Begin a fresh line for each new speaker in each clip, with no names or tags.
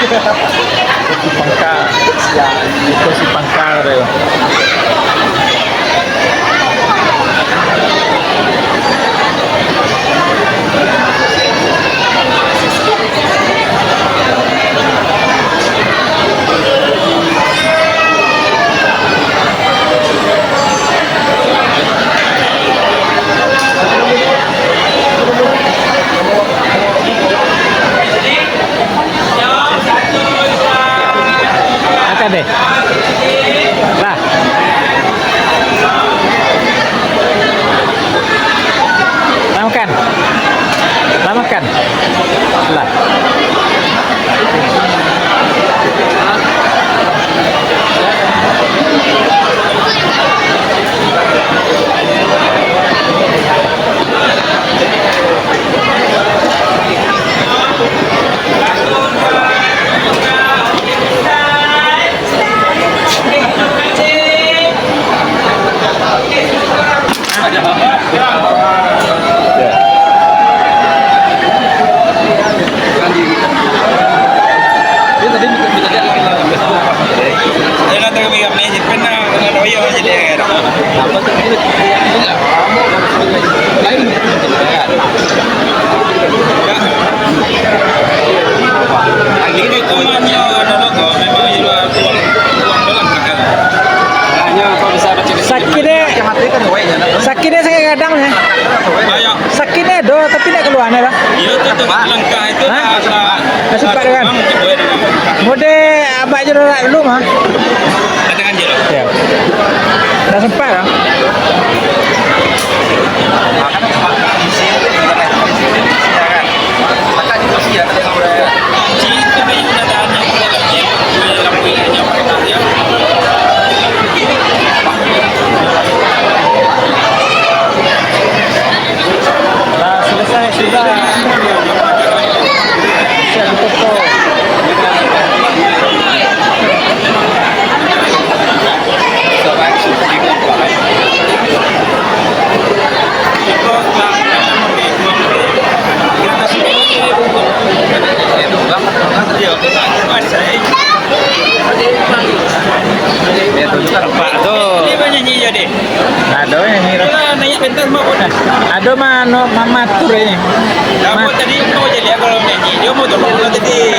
Si Pangkal. Ya, itu si Pangkal tuh. Makan deh. Lah. Lah makan. Lah makan. Lah. Sakitnya saya kadang ya. Sakitnya do tapi tidak keluarnya lah.
Iya itu langkah itu.
Sempat kan. Mode abak jerak dulu mah.
Katakan je.
Ya. Dah sempat lah.
Makan apa? Isi kan. Makan itu sih ya kalau udah. Itu bayi udah tanya lagi. Lampu ini pakai dia.
Selesai sudah. Siap ditutup. Pak tuh.
Ini banyak nyanyi jadi.
Ada yang ngira.
Nanya bentar mau.
Ada mana mama tur ini.
Kamu tadi mau jadi kalau nyanyi. Dia mau tolong lo tadi.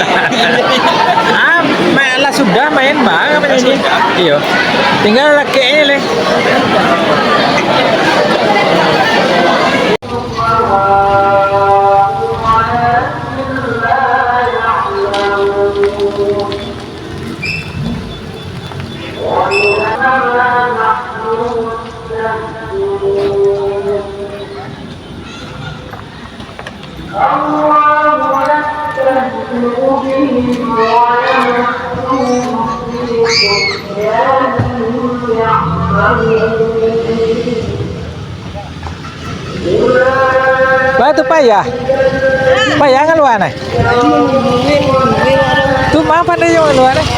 Malah sudah main bang apa ini? Iya. Tinggal laki ini leh. Batu payah, payah kan luar nih. Tuh apa nih yang luar nih?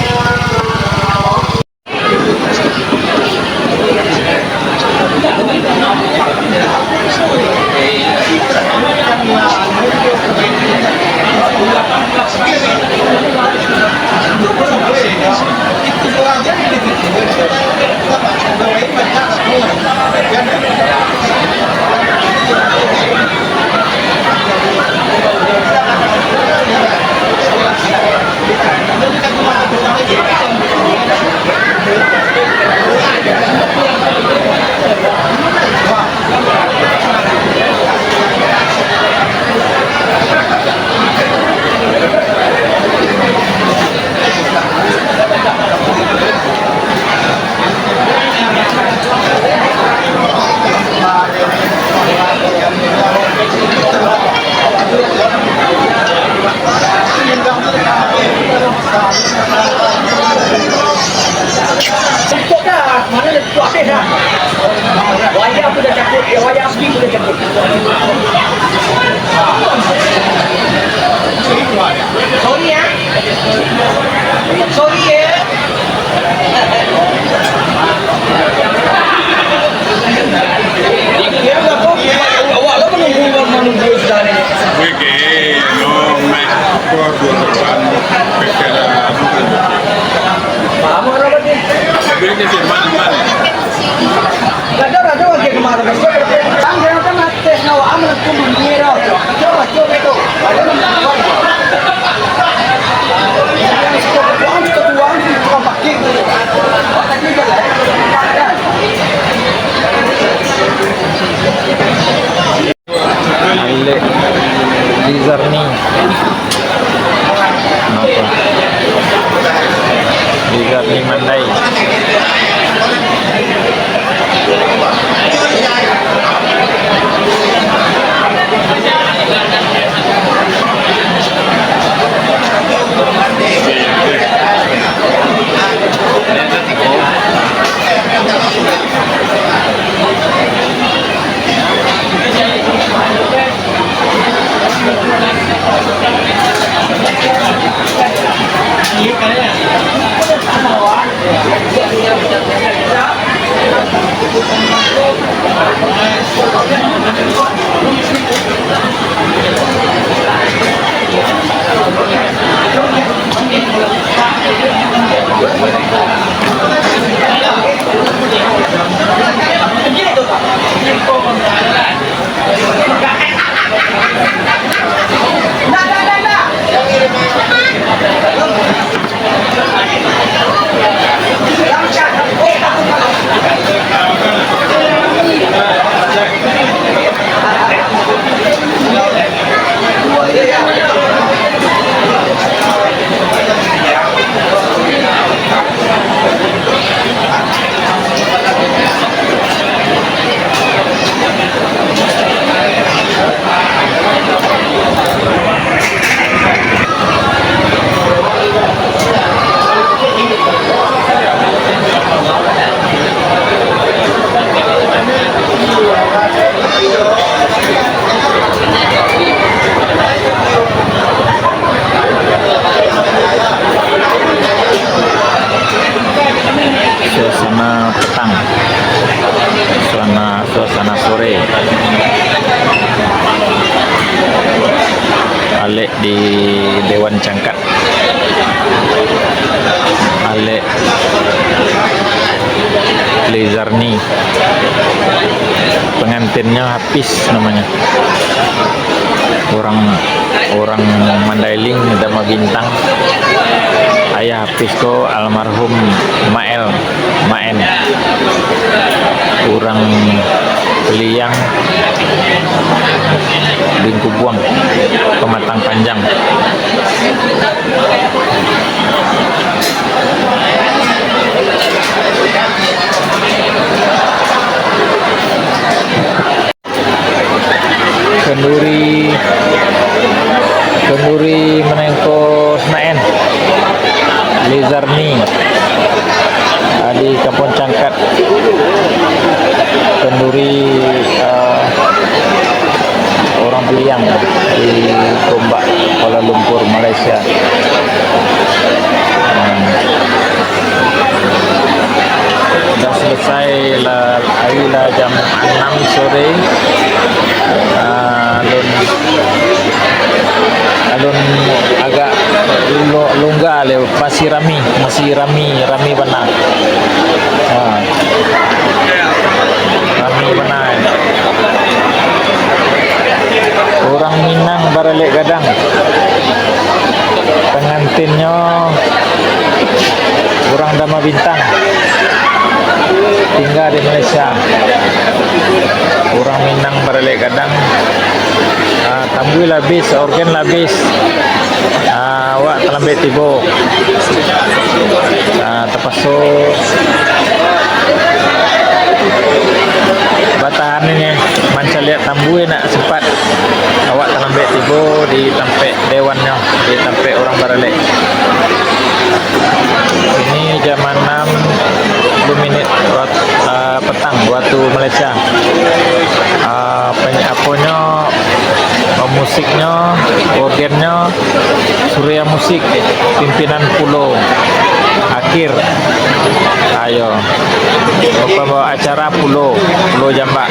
Perché non me ricordo quando perché era
que firmar mal.
Ale Lizarni apa Lizarni Mandai suasana petang, suasana sore. Alek di Dewan Cangkat, Alek Lizarni, pengantinnya Hafiz namanya, orang Mandailing Dama Bintang. Ayah Hafiz ko almarhum Maen, orang Beliang Bingku Buang, Pematang Panjang. Kenduri menengko Senayan Lizarni di Kampung Cangkat. Kenduri orang Beliang di Gombak, Kuala Lumpur, Malaysia. Dah selesai hari lah jam 6 sore. Alun agak longgar le, masih rami benar. Rami benar. Orang Minang baralek gadang. Pengantinnya orang Dama Bintang, tinggal di Malaysia. Orang Minang baralek gadang. Tambui labis, organ labis. Awak terlambat tiba. Terpasuk batahan ini manca lihat tambui nak sempat. Awak terlambat tiba di tempat dewannya, di tempat orang baralek. Ini jam 6 minit petang waktu Malaysia. Apanya musiknya, organnya Surya Musik, pimpinan Pulau Akhir. Ayo, bawa acara Pulau Jambak.